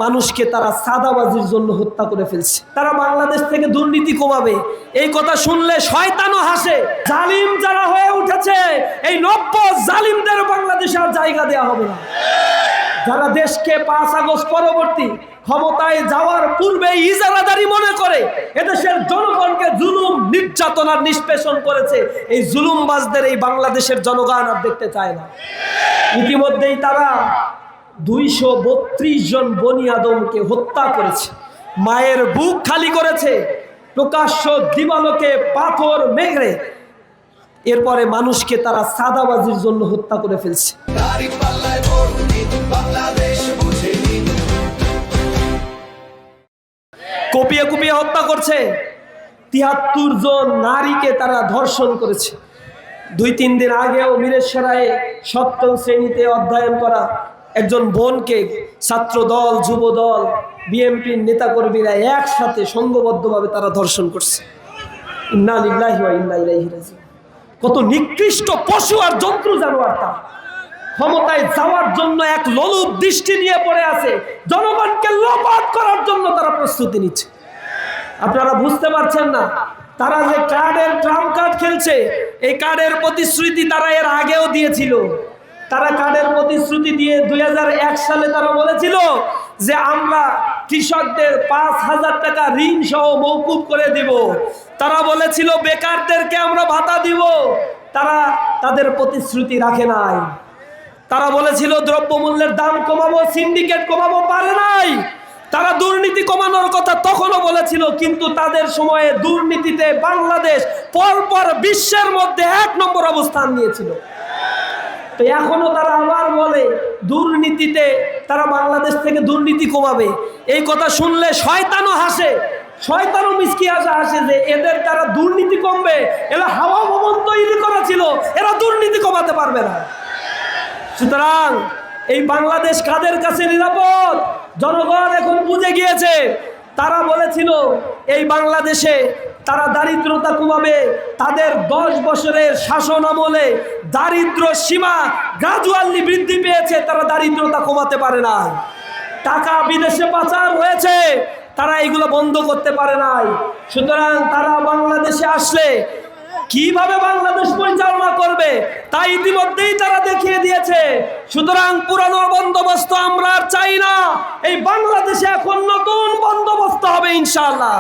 মানুষকে তারা সাদাবাজির জন্য হত্যা করে ফেলছে। তারা বাংলাদেশ থেকে দুর্নীতি কমাবে, এই কথা শুনলে শয়তানও হাসে। জালিম যারা হয়ে উঠেছে, এই নব্য জালিমদের বাংলাদেশে আর জায়গা দেওয়া হবে না। যারা দেশকে 5 আগস্ট পরবর্তী ক্ষমতায় যাওয়ার পূর্বে ইজারাদারি মনে করে এদেশের জনগণকে জুলুম নির্যাতনার নিষ্পেষণ করেছে, এই জুলুমবাজদের এই বাংলাদেশের জনগণ আর দেখতে চায় না। ইতিমধ্যেই তারা 232 জন বনি আদমকে হত্যা করেছে, মায়ের বুক খালি করেছে, প্রকাশ্য দিবালোকে পাথর মেঘে এরপরে মানুষকে তারা সাদাবাজির জন্য হত্যা করে ফেলছে। কুপিয়ে কুপিয়ে হত্যা করছে। 73 জন নারীকে তারা ধর্ষণ করেছে। 2-3 দিন আগেও মিরেশ্বরায় 7ম শ্রেণীতে অধ্যয়ন করা একজন বোনকে ছাত্র দল, যুব দল, বিএনপির নেতাকর্মীরা একসাথে সংঘবদ্ধভাবে তারা ধর্ষণ করছে। ইন্না লিল্লাহি ওয়া ইন্না ইলাইহি রাজিউন। কত নিকৃষ্ট পশু আর জন্তু জানোয়ার তারা। ক্ষমতায় যাওয়ার জন্য এক লোলুপ দৃষ্টি নিয়ে পড়ে আছে, জনগণকে লোপাট করার জন্য তারা প্রস্তুতি নিচ্ছে। আপনারা বুঝতে পারছেন না, তারা যে কার্ডের ট্রাম্প কার্ড খেলছে, এই কার্ডের প্রতিশ্রুতি তারা এর আগেও দিয়েছিল। তারা কার্ডের প্রতিশ্রুতি দিয়ে 2001 সালে তারা বলেছিল যে আমরা কৃষকদের 5,000 টাকা ঋণ সহ মওকুফ করে দিব। তারা বলেছিল বেকারদেরকে আমরা ভাতা দিব। তারা তাদের প্রতিশ্রুতি রাখে নাই। তারা বলেছিল দ্রব্যমূল্যের দাম কমাবো, সিন্ডিকেট কমাবো, পারে নাই। তারা দুর্নীতি কমানোর কথা তখনও বলেছিল, কিন্তু তাদের সময়ে দুর্নীতিতে বাংলাদেশ পরপর বিশ্বের মধ্যে 1 নম্বর অবস্থান নিয়েছিল। তো এখনো তারা আবার বলে দুর্নীতিতে তারা বাংলাদেশ থেকে দুর্নীতি কমাবে। এই কথা শুনলে শয়তানও হাসে, শয়তানও মিসকি হাসে যে এদের দ্বারা দুর্নীতি কমবে। এরা হাওয়া ভবন তৈরি করা ছিল, এরা দুর্নীতি কমাতে পারবে না। সুতরাং এই বাংলাদেশ কাদের কাছে নিরাপদ? জনগণ এখন বুঝে গিয়েছে। তারা বলেছিল এই বাংলাদেশে তারা দারিদ্রতা কমাবে। তাদের 10 বছরের শাসন আমলে দারিদ্র সীমা গ্রাজুয়ালি বৃদ্ধি পেয়েছে, তারা দারিদ্রতা কমাতে পারে না। টাকা বিদেশে পাচার হয়েছে, তারা এগুলো বন্ধ করতে পারে নাই। সুতরাং তারা বাংলাদেশে আসলে কিভাবে বাংলাদেশ পরিচালনা করবে তা ইতিমধ্যেই তারা দেখিয়ে দিয়েছে। সুতরাং পুরানো বন্দোবস্ত আমরা আর চাই না। এই বাংলাদেশে এখন নতুন বন্দোবস্ত হবে ইনশাআল্লাহ।